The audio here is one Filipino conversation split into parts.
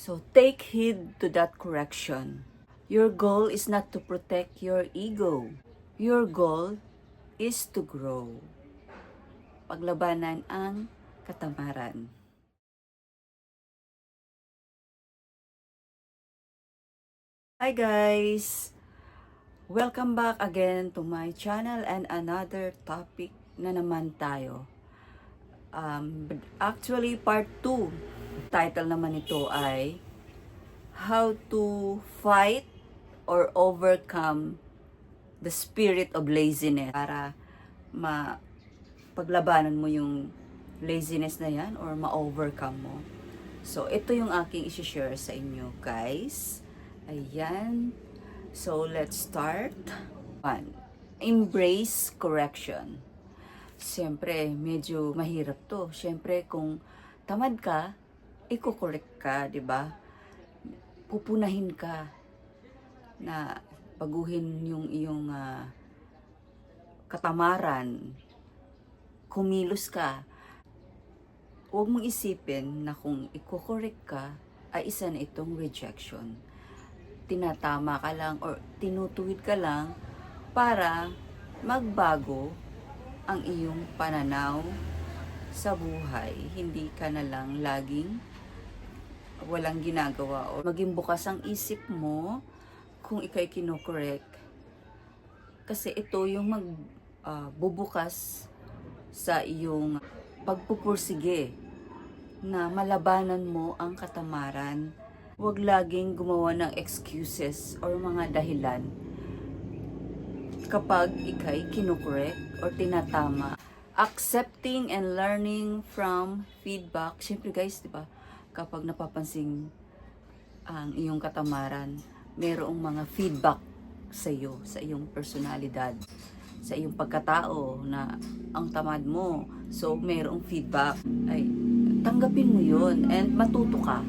So take heed to that correction. Your goal is not to protect your ego. Your goal is to grow. Paglabanan ang katamaran. Hi guys! Welcome back again to my channel and another topic na naman tayo. Actually, part 2. Title naman ito ay How to Fight or Overcome the Spirit of Laziness. Para paglabanan mo yung laziness na yan or ma-overcome mo. So, ito yung aking isi-share sa inyo, guys. Ayan. So, let's start. 1. Embrace correction. Siyempre, medyo mahirap to. Siyempre, kung tamad ka, i-correct ka, di ba? Pupunahin ka na baguhin yung iyong katamaran. Kumilos ka. Huwag mong isipin na kung i-correct ka, ay isa na itong rejection. Tinatama ka lang or tinutuwid ka lang para magbago ang iyong pananaw sa buhay. Hindi ka na lang laging walang ginagawa o maging bukas ang isip mo kung ikay kinokorek. Kasi ito yung magbubukas sa iyong pagpupursige na malabanan mo ang katamaran. Huwag laging gumawa ng excuses or mga dahilan kapag ikay kinukorek or tinatama. Accepting and learning from feedback. Siyempre guys, di ba? Kapag napapansin ang iyong katamaran, mayroong mga feedback sa iyo, sa iyong personalidad, sa iyong pagkatao na ang tamad mo. So, mayroong feedback. Ay, tanggapin mo yun and matuto ka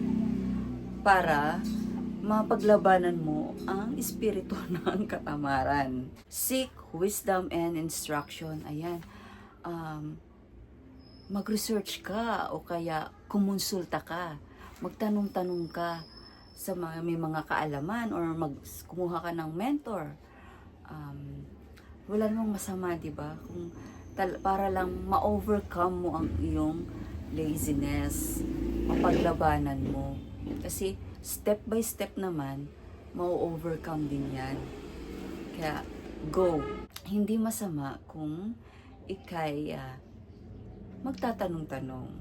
para mapaglabanan mo ang espiritu ng katamaran. Seek wisdom and instruction. Ayan. Mag-research ka o kaya kumonsulta ka. Magtanong-tanong ka sa may mga kaalaman or kumuha ka ng mentor. Wala namang masama, di ba? Kung para lang ma-overcome mo ang iyong laziness, mapaglabanan mo. Kasi step by step naman, ma-overcome din yan. Kaya go. Hindi masama kung ikay magtatanong-tanong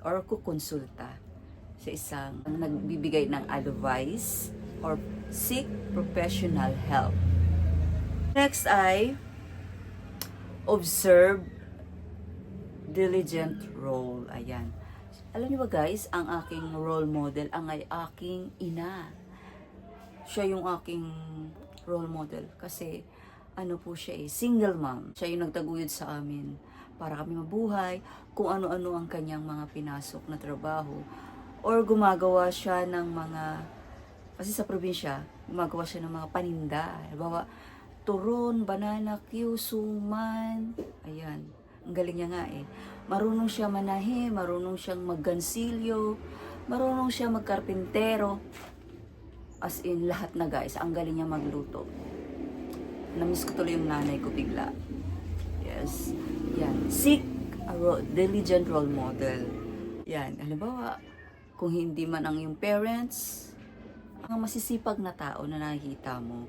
or kukonsulta sa isang nagbibigay ng advice or seek professional help. Next ay observe diligent role. Ayan. Alam niyo ba guys, ang aking role model ang ay aking ina. Siya yung aking role model kasi ano po siya single mom. Siya yung nagtaguyod sa amin para kami mabuhay, kung ano-ano ang kanyang mga pinasok na trabaho. Or gumagawa siya ng mga, kasi sa probinsya, gumagawa siya ng mga paninda. Halimbawa, turon, banana, Q, suman. Ayan. Ang galing niya nga Marunong siya manahe, marunong siyang maggansilyo, marunong siya magkarpintero. As in, lahat na guys. Ang galing niya magluto. Namiss ko tuloy yung nanay ko bigla. Yes. Yan. Seek a diligent role model. Yan. Halimbawa, kung hindi man ang iyong parents, ang masisipag na tao na nakikita mo,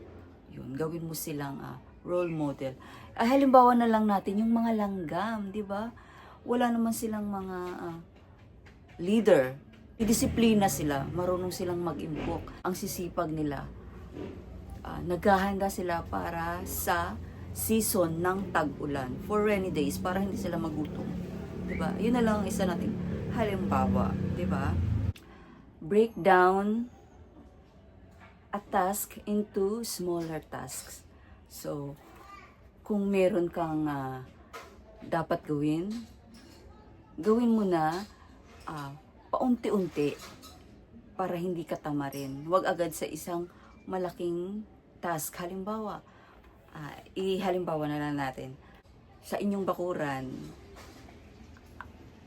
yun, gawin mo silang role model. Halimbawa na lang natin yung mga langgam, di ba? Wala naman silang mga leader. Disiplina sila, marunong silang mag-impok. Ang sisipag nila. Naghahanda sila para sa season ng tag-ulan. For rainy days, para hindi sila magutom. Diba? Yun na lang ang isa nating halimbawa. Diba? Break down a task into smaller tasks. So, kung meron kang dapat gawin mo na paunti-unti para hindi ka tamarin. Huwag agad sa isang malaking task. Halimbawa, halimbawa na lang natin. Sa inyong bakuran,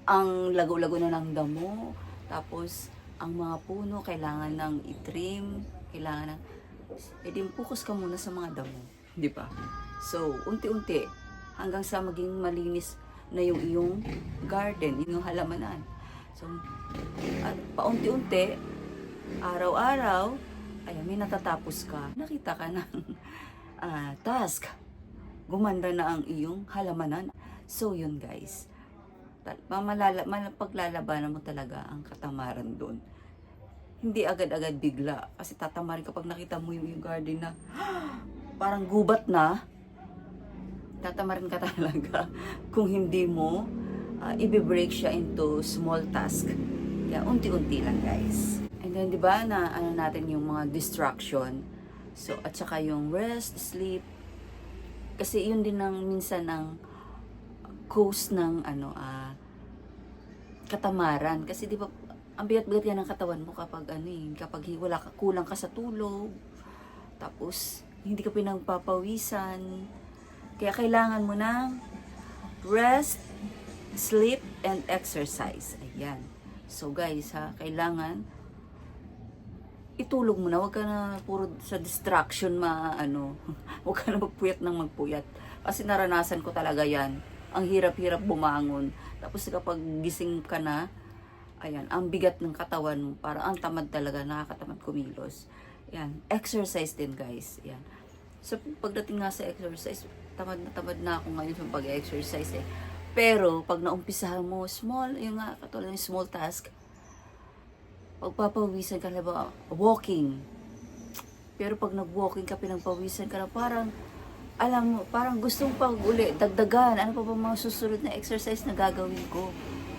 ang lago-lago na ng damo, tapos ang mga puno kailangan ng i-trim, kailangan ng focus ka muna sa mga damo, di ba? So, unti-unti hanggang sa maging malinis na yung iyong garden, yung halamanan. So, at paunti-unti, araw-araw, ayan, may natatapos ka. Nakita ka ng task. Gumanda na ang iyong halamanan. So, yun guys. Paglalabanan mo talaga ang katamaran doon. Hindi agad-agad bigla. Kasi tatamarin kapag nakita mo yung garden na parang gubat na, tatamarin ka talaga kung hindi mo i-break siya into small task. Kaya unti-unti lang guys. And then 'di ba na ano natin yung mga distraction. So at saka yung rest, sleep. Kasi yun din ang minsan ng cause ng katamaran. Kasi 'di ba ang bigat-bigat yan ng katawan mo kapag kapag wala ka, kulang ka sa tulog. Tapos hindi ka pinagpapawisan. Kaya kailangan mo ng rest, sleep, and exercise. Ayan. So guys kailangan itulog mo na. Huwag ka na puro sa distraction huwag ka na magpuyat ng magpuyat. Kasi naranasan ko talaga yan. Ang hirap-hirap bumangon. Tapos kapag gising ka na, ayan, ang bigat ng katawan mo. Parang ang tamad talaga, nakakatamad kumilos. Ayan. Exercise din guys. Ayan. So pagdating nga sa exercise, tamad na ako ngayon sa pag-exercise eh. Pero, pag naumpisahan mo, yung katulad ng small task, pagpapawisan ka na ba, walking. Pero pag nag-walking ka, pinagpawisan ka na, parang, alam mo, parang gustong pag-uli, dagdagan, ano pa ba mga susunod na exercise na gagawin ko?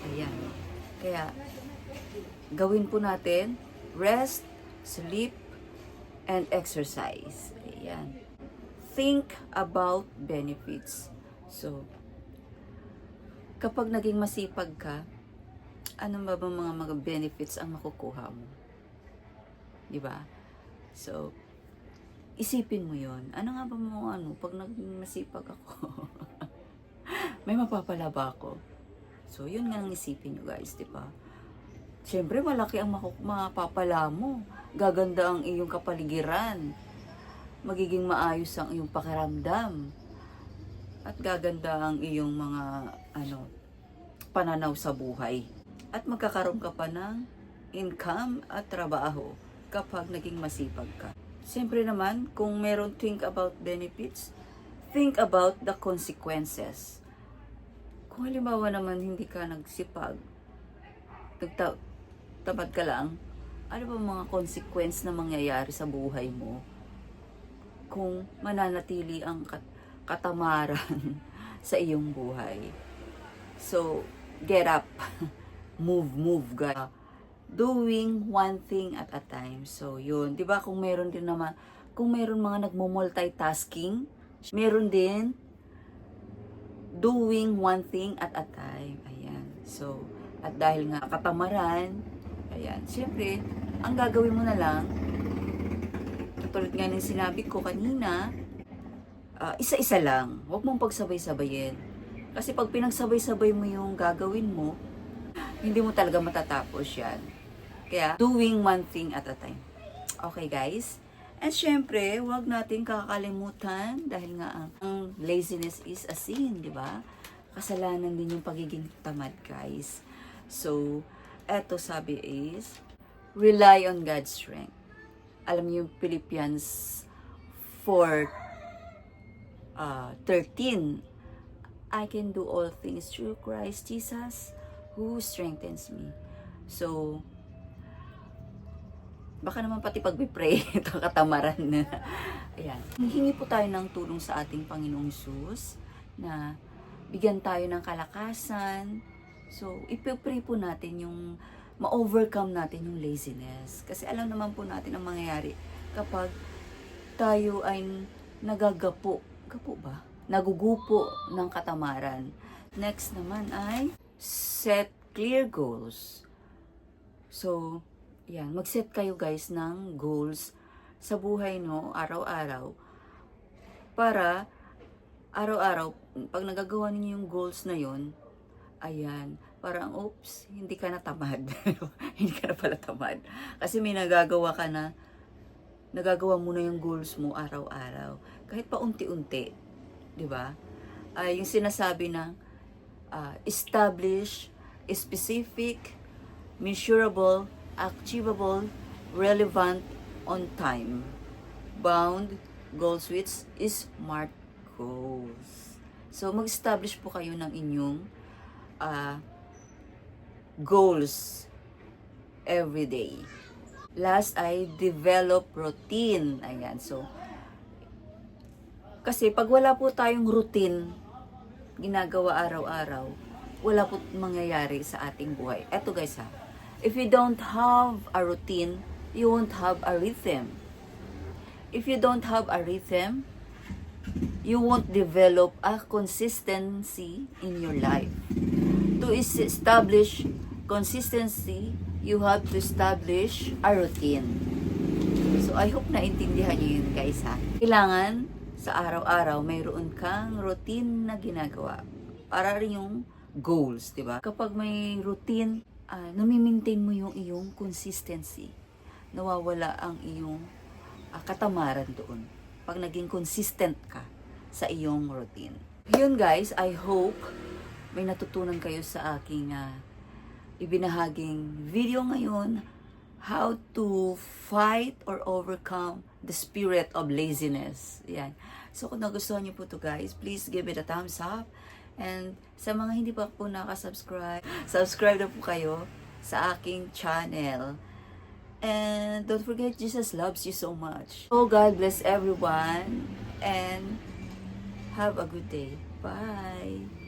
Ayan. Kaya, gawin po natin, rest, sleep, and exercise. Ayan. Think about benefits. So, kapag naging masipag ka, ano ba mga benefits ang makukuha mo? Di ba? So, isipin mo yon. Ano nga ba pag naging masipag ako? May mapapala ba ako? So, yun nga ang isipin nyo guys, di ba? Siyempre, malaki ang mapapala mo. Gaganda ang iyong kapaligiran. Magiging maayos ang iyong pakiramdam. At gaganda ang iyong mga pananaw sa buhay. At magkakaroon ka pa ng income at trabaho kapag naging masipag ka. Siyempre naman, kung meron think about benefits, think about the consequences. Kung halimbawa naman hindi ka nagsipag, tamad ka lang, ano ba mga consequence na mangyayari sa buhay mo kung mananatili ang katamaran sa iyong buhay? So, get up. Move, guys. Doing one thing at a time. So, yun. 'Di ba kung meron mga nagmo-multitasking, meron din doing one thing at a time. Ayan. So, at dahil nga katamaran, ayan. Siyempre, ang gagawin mo na lang, tulad nga ng sinabi ko kanina, isa-isa lang. Huwag mong pagsabay-sabayin. Kasi pag pinagsabay-sabay mo yung gagawin mo, hindi mo talaga matatapos yan. Kaya, doing one thing at a time. Okay, guys? And syempre, huwag natin kakalimutan dahil nga ang laziness is a sin, di ba? Kasalanan din yung pagiging tamad, guys. So, eto sabi is, rely on God's strength. Alam niyo yung Philippians 4:13. I can do all things through Christ Jesus who strengthens me. So, baka naman pati pag-pray, ito katamaran na. Ayan. Hingi po tayo ng tulong sa ating Panginoong Hesus na bigyan tayo ng kalakasan. So, ipipray po natin yung ma-overcome natin yung laziness. Kasi alam naman po natin ang mangyayari kapag tayo ay nagagapo. Gapo ba? Nagugupo ng katamaran. Next naman ay set clear goals. So, yan, mag-set kayo guys ng goals sa buhay no, araw-araw. Para araw-araw, pag nagagawa ninyo yung goals na yon, Ayan, parang oops, hindi ka na tamad. Hindi ka na pala tamad. Kasi may nagagawa ka na, nagagawa mo na yung goals mo araw-araw. Kahit pa unti-unti, 'di ba? Yung sinasabi na establish, specific, measurable, achievable, relevant, on time, bound, goals with smart goals. So, mag-establish po kayo ng inyong goals every day. Last ay develop routine. Ayan, so, kasi pag wala po tayong routine, ginagawa araw-araw, wala po mangyayari sa ating buhay. Eto guys ha, if you don't have a routine, you won't have a rhythm. If you don't have a rhythm, you won't develop a consistency in your life. To establish consistency, you have to establish a routine. So, I hope naintindihan niyo yun guys ha. Kailangan sa araw-araw, mayroon kang routine na ginagawa. Para rin yung goals, di ba? Kapag may routine, nami-maintain mo yung iyong consistency. Nawawala ang iyong katamaran doon. Pag naging consistent ka sa iyong routine. Yun guys, I hope may natutunan kayo sa aking ibinahaging video ngayon, how to fight or overcome the spirit of laziness. Yan. So kung nagustuhan niyo po to guys, please give it a thumbs up. And sa mga hindi pa po nakasubscribe, subscribe na po kayo sa aking channel. And don't forget, Jesus loves you so much. So God bless everyone and have a good day. Bye!